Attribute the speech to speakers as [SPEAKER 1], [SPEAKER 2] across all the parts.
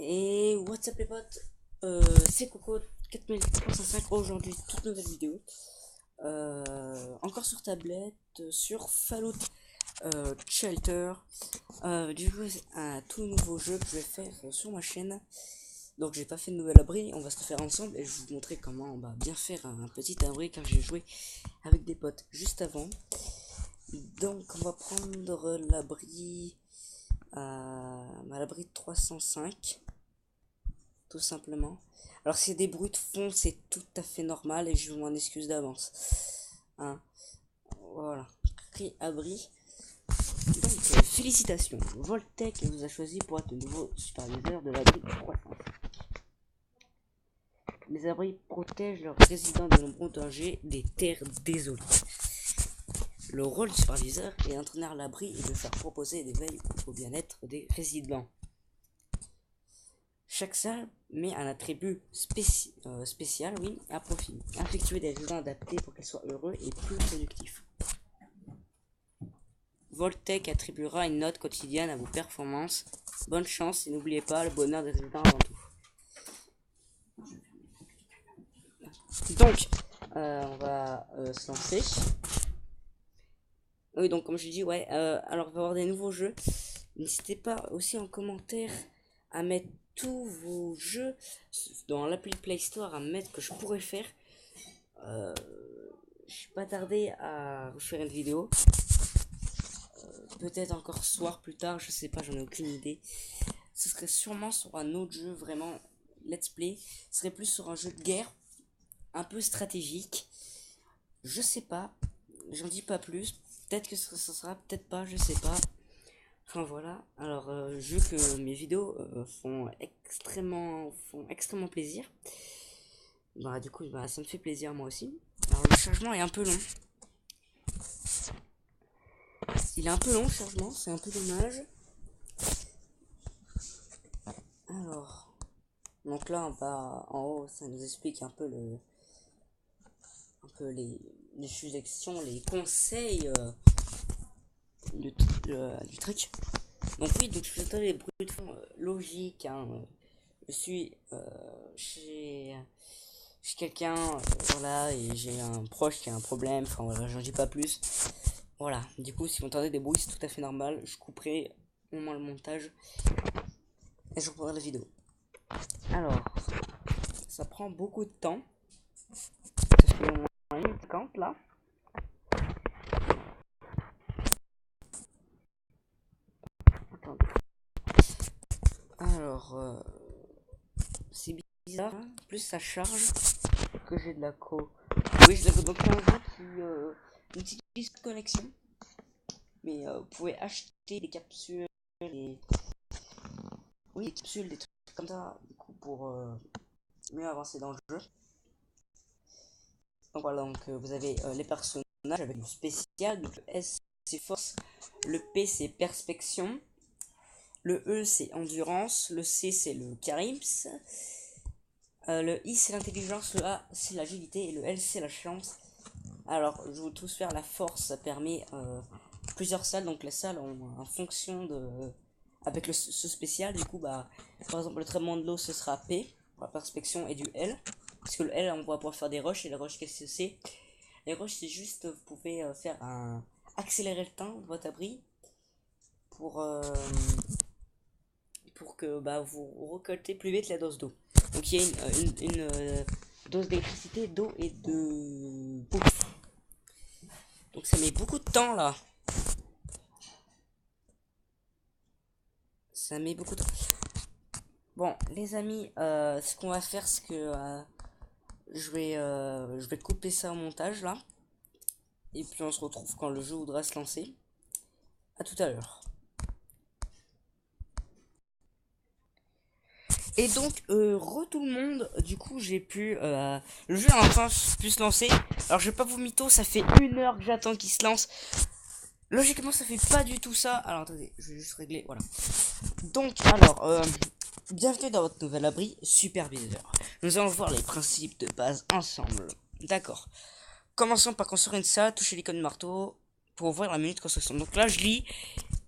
[SPEAKER 1] Et what's up les potes, c'est Coco 4305. Aujourd'hui toute nouvelle vidéo, encore sur tablette, sur Fallout Shelter. Du coup c'est un tout nouveau jeu que je vais faire sur ma chaîne. Donc j'ai pas fait de nouvel abri, on va se le faire ensemble et je vais vous montrer comment on va bien faire un petit abri car j'ai joué avec des potes juste avant. Donc on va prendre l'abri à l'abri de 305. Tout simplement. Alors s'il y a des bruits de fond, c'est tout à fait normal et je m'en excuse d'avance. Hein. Voilà. Prix abri. Donc félicitations. Voltec vous a choisi pour être le nouveau superviseur de l'abri 300. Les abris protègent leurs résidents de nombreux dangers des terres désolées. Le rôle du superviseur est d'entraîner l'abri et de faire proposer des veilles au bien-être des résidents. Chaque salle met un attribut spécial, oui, à profit. Effectuer des résidents adaptés pour qu'ils soient heureux et plus productifs. Voltec attribuera une note quotidienne à vos performances. Bonne chance et n'oubliez pas le bonheur des résidents avant tout. Donc, on va se lancer. Oui, donc comme je dis, ouais, alors il va y avoir des nouveaux jeux. N'hésitez pas aussi en commentaire à mettre tous vos jeux dans l'appli Play Store, à mettre que je pourrais faire. Je suis pas tardé à vous faire une vidéo. Peut-être encore ce soir plus tard, je sais pas, j'en ai aucune idée. Ce serait sûrement sur un autre jeu vraiment let's play. Ce serait plus sur un jeu de guerre, un peu stratégique. Je sais pas, j'en dis pas plus. Peut-être que ce sera, peut-être pas, je sais pas. Enfin voilà, alors je veux que mes vidéos font extrêmement plaisir. Bah du coup bah, ça me fait plaisir moi aussi. Alors le chargement est un peu long. Il est un peu long le chargement, c'est un peu dommage. Alors, donc là on va en haut, ça nous explique un peu les suggestions, les conseils du truc. Donc oui, donc je vais les bruits de fond logiques. Hein, je suis chez quelqu'un, voilà, et j'ai un proche qui a un problème. Enfin voilà, j'en dis pas plus. Voilà, du coup, si vous entendez des bruits, c'est tout à fait normal. Je couperai au moins le montage et je reprendrai la vidéo. Alors, ça prend beaucoup de temps. Ça fait au moins 1 minute 50 là. Attendez. Alors, c'est bizarre. Hein, plus ça charge que j'ai de la co. Oui, je l'avais donc un jeu qui utilise connexion. Mais vous pouvez acheter des capsules, oui, des capsules, des trucs comme ça, du coup, pour mieux avancer dans le jeu. Donc voilà, donc vous avez les personnages avec le spécial. Donc le S c'est force, le P c'est perspection, le E c'est endurance, le C c'est le charisme, le I c'est l'intelligence, le A c'est l'agilité et le L c'est la chance. Alors je vais tous faire la force, ça permet plusieurs salles, donc les salles ont en fonction de avec ce spécial, du coup bah par exemple le traitement de l'eau ce sera P pour la perspection et du L, parce que le L on va pouvoir faire des rushs et les rushs qu'est-ce que c'est? Les rushs c'est juste vous pouvez faire un accélérer le temps de votre abri pour que bah, vous récoltez plus vite la dose d'eau. Donc il y a une dose d'électricité, d'eau et de bouffe. Donc ça met beaucoup de temps là. Ça met beaucoup de temps. Bon les amis, ce qu'on va faire c'est que je vais couper ça au montage là. Et puis on se retrouve quand le jeu voudra se lancer. À tout à l'heure. Et donc, tout le monde, du coup, j'ai pu. Le jeu a enfin pu se lancer. Alors, je vais pas vous mytho, ça fait 1 heure que j'attends qu'il se lance. Logiquement, ça fait pas du tout ça. Alors, attendez, je vais juste régler. Voilà. Donc, alors, bienvenue dans votre nouvel abri, superviseur. Nous allons voir les principes de base ensemble. D'accord. Commençons par construire une salle, toucher l'icône de marteau pour ouvrir la minute de construction. Donc là, je lis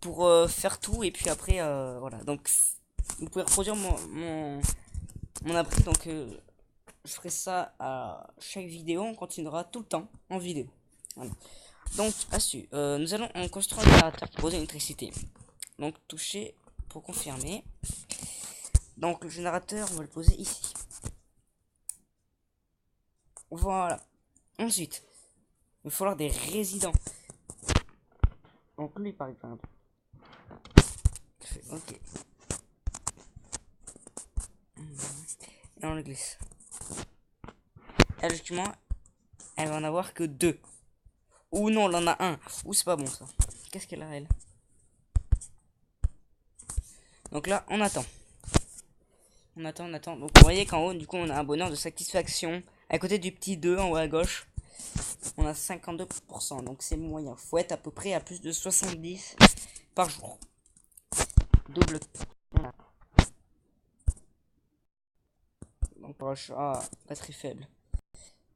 [SPEAKER 1] pour faire tout et puis après, voilà. Donc, vous pouvez reproduire mon abri. Donc je ferai ça à chaque vidéo. On continuera tout le temps en vidéo. Voilà. Donc astuce, nous allons construire un générateur qui produit l'électricité. Donc toucher pour confirmer. Donc le générateur, on va le poser ici. Voilà. Ensuite, il va falloir des résidents. Donc lui par exemple. Ok. Et on le glisse. Et logiquement, elle va en avoir que 2. Ou non, elle en a un. Ou c'est pas bon ça. Qu'est-ce qu'elle a elle? Donc là, on attend. On attend. Donc vous voyez qu'en haut, du coup, on a un bonheur de satisfaction. À côté du petit 2 en haut à gauche, on a 52%. Donc c'est moyen. Faut être à peu près à plus de 70 par jour. Double. Voilà. Donc rush, batterie faible.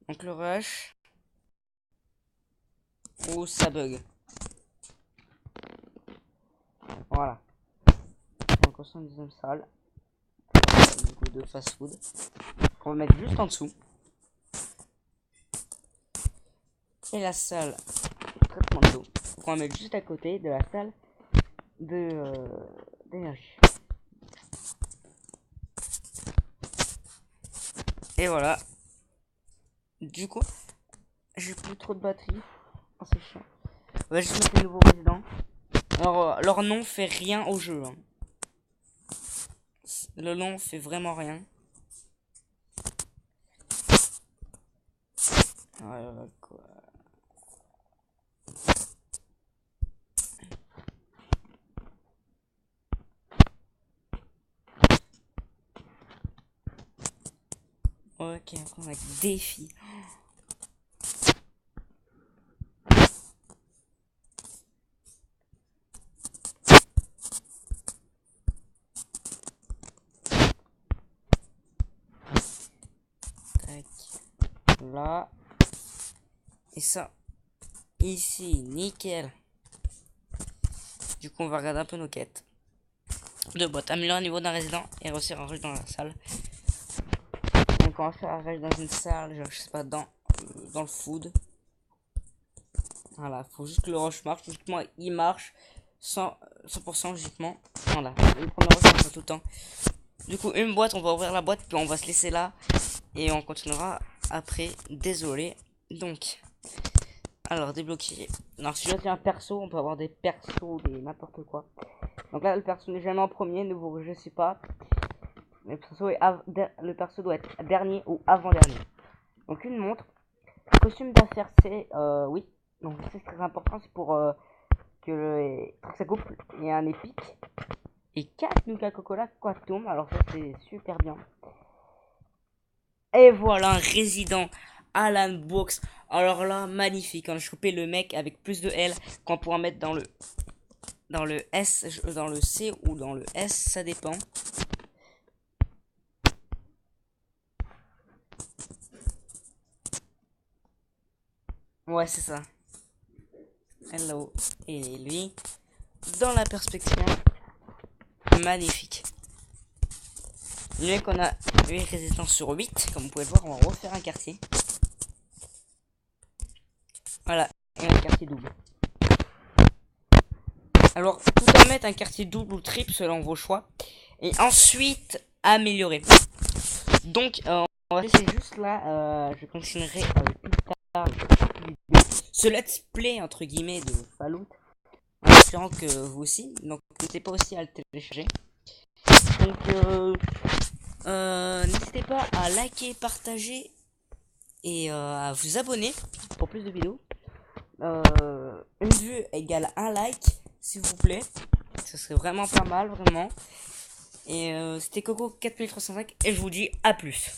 [SPEAKER 1] Donc le rush. Oh, ça bug. Voilà. Donc on se une deuxième salle. Du coup de fast food. On va mettre juste en dessous. Et la salle de traitement d'eau. On va mettre juste à côté de la salle de d'énergie. Et voilà. Du coup, j'ai plus trop de batterie. Oh, c'est chiant. On va juste mettre les nouveaux résidents. Alors, leur nom fait rien au jeu. Hein. Le nom fait vraiment rien. Voilà quoi. Ok, on va défi. Tac. Là. Et ça. Ici, nickel. Du coup, on va regarder un peu nos quêtes. Deux boîtes. Améliorer le niveau d'un résident et réussir un rush dans la salle. Donc, on va faire un rush dans une salle, genre, je sais pas, dans le food. Voilà, faut juste que le rush marche. Logiquement, il marche 100% logiquement. Voilà, le premier rush marche tout le temps. Du coup, une boîte, on va ouvrir la boîte, puis on va se laisser là. Et on continuera après. Désolé. Donc, alors, débloquer. Alors, si j'ai un perso, on peut avoir des persos, des n'importe quoi. Donc là, le perso n'est jamais en premier, ne vous je sais pas. Le perso doit être dernier ou avant-dernier. Donc, une montre. Costume d'affaires, c'est oui. Donc c'est très important, c'est pour que ça couple. Il y a un épique. Et 4 Nuka Coca-Cola Quantum. Alors ça c'est super bien. Et voilà un résident Alan Box. Alors là, magnifique. On a chopé le mec avec plus de L qu'on pourra mettre dans le S, dans le C ou dans le S, ça dépend. Ouais, c'est ça. Hello. Et lui, dans la perspective, magnifique. Le mec, on a 8 résistances sur 8. Comme vous pouvez le voir, on va refaire un quartier. Voilà, et un quartier double. Alors, vous pouvez mettre un quartier double ou triple selon vos choix. Et ensuite, améliorer. Donc, on va laisser juste là. Je continuerai plus tard ce let's play, entre guillemets, de Fallout. En espérant que vous aussi. Donc, n'hésitez pas aussi à le télécharger. Donc, n'hésitez pas à liker, partager et à vous abonner pour plus de vidéos. Une vue égale un like, s'il vous plaît. Ça serait vraiment pas mal, vraiment. Et c'était Coco 4305 et je vous dis à plus.